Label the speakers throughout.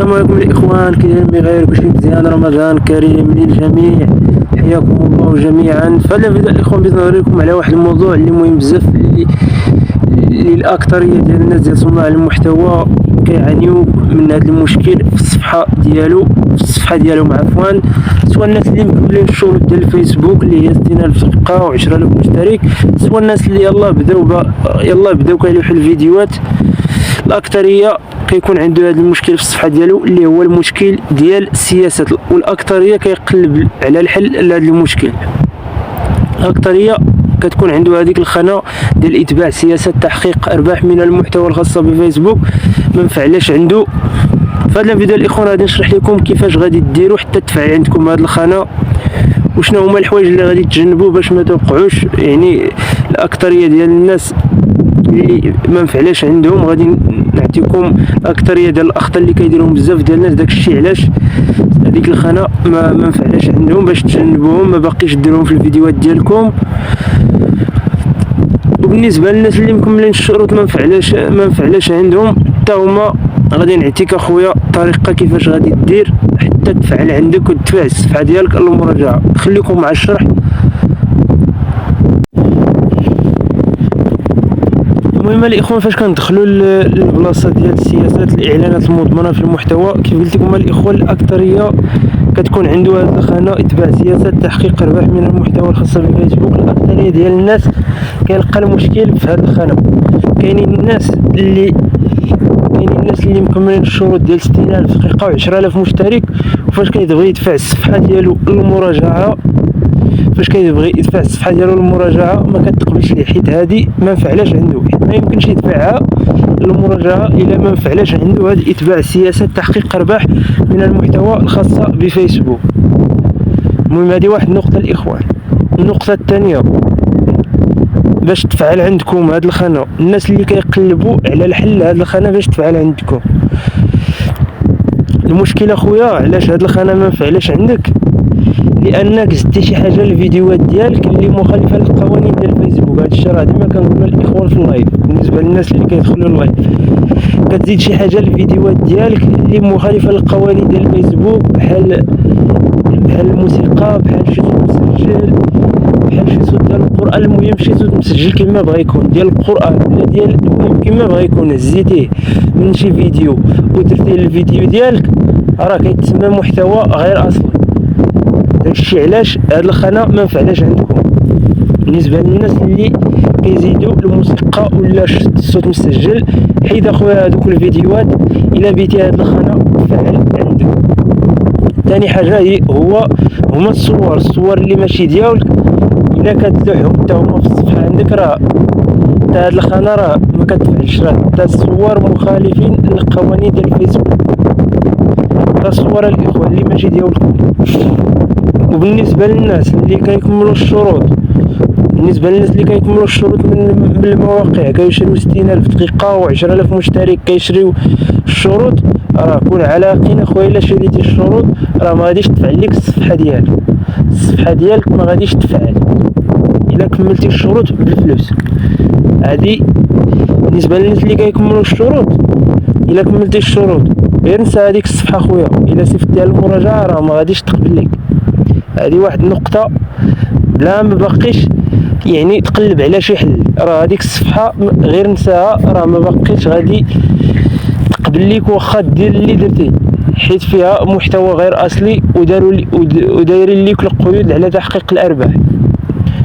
Speaker 1: السلام عليكم الاخوان، كي دايرين بخير؟ كلشي مزيان؟ رمضان كريم للجميع، حياكم الله جميعا. فهذا الفيديو الاخوان بغيت نوريكم على واحد الموضوع اللي مهم بزاف، اللي الاكثريه ديال الناس ديال صناع المحتوى كيعانيو من هذا المشكل في الصفحه ديالهم عفوا. سواء الناس اللي مكملين الشروط ديال الفيسبوك اللي هي 60000 دقه و10000 مشترك، سواء الناس اللي يلا بداو كيلوحوا الفيديوهات. الاكثريه كيكون عنده هذا المشكل في الصفحه ديالو اللي هو المشكل ديال السياسات، والاكثريه كيقلب على الحل لهذا المشكل. الاكثريه كتكون عنده هذيك الخانه ديال اتباع سياسات تحقيق ارباح من المحتوى الخاصه بفيسبوك ما مفعلاش عنده. فهذا الفيديو الاخوان غادي نشرح لكم كيفاش غادي ديروا حتى تفعل عندكم هذه الخانه، وشنو هما الحوايج اللي غادي تجنبوا باش ما توقعوش. يعني الاكثريه ديال الناس اللي ما مفعلاش عندهم، غادي نعطيكم الاكثريه ديال الاخطاء اللي كيديرهم بزاف ديال الناس. داكشي علاش هذيك الخانه ما مفعلاش عندهم، باش تجنبوهم ما باقيش ديروهم في الفيديوهات ديالكم. وبالنسبه للناس اللي مكملين الشروط ما مفعلاش عندهم، حتى هما غادي نعطيك اخويا طريقه كيفاش غادي دير حتى تفعل عندك وتدفع الصفحه ديالك المراجعه. خليكم مع الشرح. المهم الاخوان، فاش كندخلوا للبلاصه ديال السياسات الاعلانات المضمونه في المحتوى، كيف قلت لكم الاخوان الاكثريه كتكون عنده هذه الخانه اتباع سياسات تحقيق ارباح من المحتوى الخاص بفيسبوك. الاكثريه ديال الناس كيلقى المشكل في هذه الخانه. كاينين الناس اللي مكملين الشروط ديال 60000 دقيقه و10000 مشترك، وفاش كيبغي يدفع الصفحه ديالو المراجعه ما كتقبلش ليه، حيت هذه ما مفعلاش عنده. حيت ما يمكنش يدفعها المراجعه الا ما مفعلاش عنده هذا اتباع سياسات تحقيق ارباح من المحتوى الخاصه بفيسبوك. المهم هذه واحد النقطه الاخوان. النقطه الثانيه، باش تفعل عندكم هذه الخانه، الناس اللي كيقلبوا على الحل هذه الخانه باش تفعل عندكم. المشكله اخويا علاش هذه الخانه ما مفعلاش عندك؟ لانك زدتي شي حاجه للفيديوهات ديالك اللي مخالفه للقوانين ديال الفيسبوك. هذا الشيء راه ديما كنقولوا للاخوان في اللايف، بالنسبه للناس اللي كيدخلوا اللايف، كتزيد شي حاجه للفيديوهات ديالك اللي مخالفه للقوانين ديال الفيسبوك، بحال الموسيقى، بحال شي صوت مسجل، بحال شي صوت ديال القران. المهم شي صوت مسجل كما بغا يكون ديال القران ولا ديال المهم كما بغا يكون، هزيتيه من شي فيديو ودرتيه للفيديو ديالك، راه كيتسمى محتوى غير اصلي. داكشي علاش هاد الخانه ما مفعلاش عندكم. بالنسبه للناس اللي كيزيدوا الموسيقى ولا الصوت مسجل، حيد اخويا هذوك الفيديوهات الا بيتي هاد الخانه فعل عندك. ثاني حاجه هما الصور اللي ماشي ديالك، الا كتلوحهم حتى هما في الصفحه عندك، راه حتى هاد الخانه راه ما كتفعلش. راه حتى الصور مخالفين للقوانين ديال الفيسبوك، حتى الصور الاخوان اللي ماشي ديالكم. وبالنسبه للناس اللي كيكملوا الشروط، من المواقع كيشريو 60000 دقيقه و10000 مشترك، كيشريو الشروط، راه كون على يقين اخويا الا شريتي الشروط راه ما غاديش تفعل لك الصفحه ديالك ما غاديش تفعل الا كملتي الشروط بالفلوس. هذه بالنسبه للناس اللي كيكملوا الشروط. الا كملتي الشروط غير نسى هذيك الصفحه خويا، الا صيفطتيها للمراجعه راه ما غاديش تقبل لك. هذه واحد النقطه بلا ما باقيش يعني تقلب على شي حل، راه هذيك الصفحه غير نساها، راه ما باقيش غادي تقبل لك واخا دير اللي درتي، حيت فيها محتوى غير اصلي ودايرين لك القيود على تحقيق الارباح.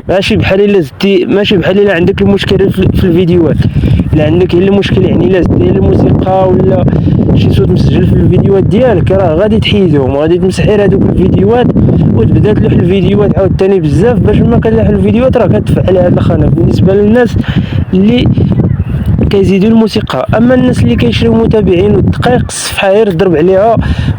Speaker 1: ماشي بحال الا عندك المشكل في الفيديوهات. الا عندك المشكل يعني الا زدتي الموسيقى ولا شي صوت مسجل في الفيديوهات ديالك، راه غادي تحيدهم، غادي تمسح غير هذوك الفيديوهات وتبدا تلوح الفيديوهات عاوتاني بزاف. باش ما كنلوح الفيديوهات راه كتفعل هذه الخانه. بالنسبه للناس اللي كيزيدوا الموسيقى. اما الناس اللي كيشريو متابعين والدقائق، الصفحه غير ضرب عليها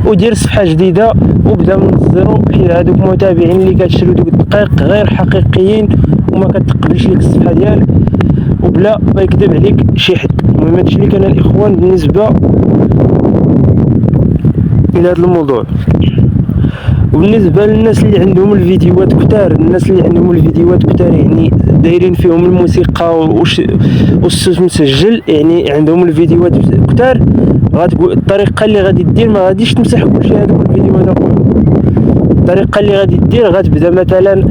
Speaker 1: ودير صفحه جديده وبدا من الزيرو، حيت هذوك المتابعين اللي كتشريو دوك الدقائق غير حقيقيين وما كتقبلش لك الصفحه ديالك وبلا ما يكذب عليك شي حد. المهم هادشي اللي كان الاخوان بالنسبه الى هذا الموضوع. وبالنسبه للناس اللي عندهم الفيديوهات كتار، يعني دايرين فيهم الموسيقى والصوت مسجل، يعني عندهم الفيديوهات كتار، غتقول الطريقه اللي غادي دير ما غاديش تمسح كلشي هذوك الفيديوهات اخويا. الطريقه اللي غادي دير غتبدا مثلا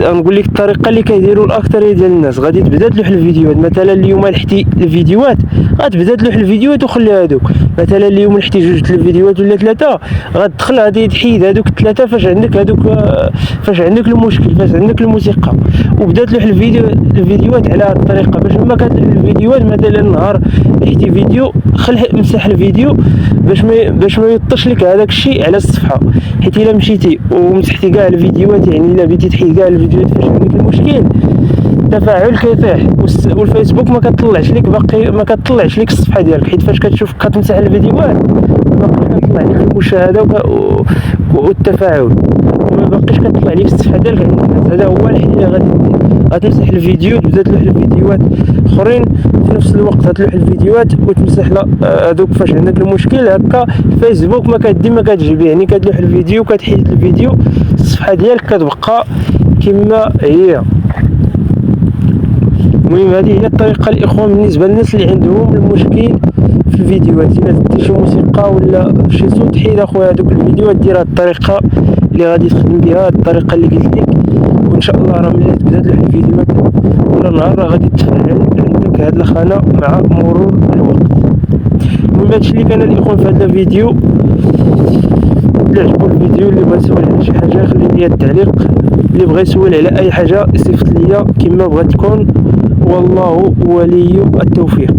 Speaker 1: غنقول لك الطريقه اللي كيديروا الاكثريه ديال الناس، غادي تبدا تلوح الفيديوهات. مثلا اليوم لحتي الفيديوهات غتبدا تلوح الفيديوهات وخلي هذوك. مثلا اليوم لحتي 2 الفيديوهات ولا 3 غتدخل غادي تحيد هذوك 3 فاش عندك هذوك، فاش عندك المشكل، فاش عندك الموسيقى، وبدا تلوح الفيديوهات على هذه الطريقه. باش لما كتلوح الفيديوهات مثلا نهار لحتي فيديو مسح الفيديو باش ما يطش لك هذاك الشيء على الصفحه. حيت الا مشيتي ومسحتي كاع الفيديوهات، يعني الا بديتي تحيد كاع الفيديوهات فاش عندك المشكل، التفاعل كيطيح، والفيسبوك ما كتطلعش لك الصفحه ديالك. حيت فاش كتشوف كتمسح الفيديوهات ما باقيش كتطلع لك المشاهده والتفاعل، ما باقيش كتطلع لك الصفحه ديالك عند الناس. هذا هو الحل اللي غادي دير. غتمسح الفيديو، تبدا تلوح الفيديوهات اخرين في نفس الوقت، غتلوح الفيديوهات وتمسح هذوك فاش عندك المشكل. هكا الفيسبوك ما كتجيب، يعني كتلوح الفيديو كتحيد الفيديو، الصفحه ديالك كتبقى كما هي. المهم هذه هي الطريقه الاخوان بالنسبه للناس اللي عندهم المشكل في الفيديوهات. الا دير شي موسيقى ولا شي صوت، حيد اخويا هذوك الفيديوهات. دير هذه الطريقه اللي غادي تخدم بها، الطريقه اللي قلت لك، وان شاء الله راه ملي تبدا تلوح الفيديوهات ولا نهار راه غادي تفعل عندك هذه الخانه مع مرور الوقت. المهم هادشي اللي كان الاخوان في هذا الفيديو. اللي عجبو الفيديو، اللي بغى يسول على شي حاجه خلي لي التعليق، اللي بغى يسول على اي حاجه يصيفط ليا كما بغات تكون. والله ولي التوفيق.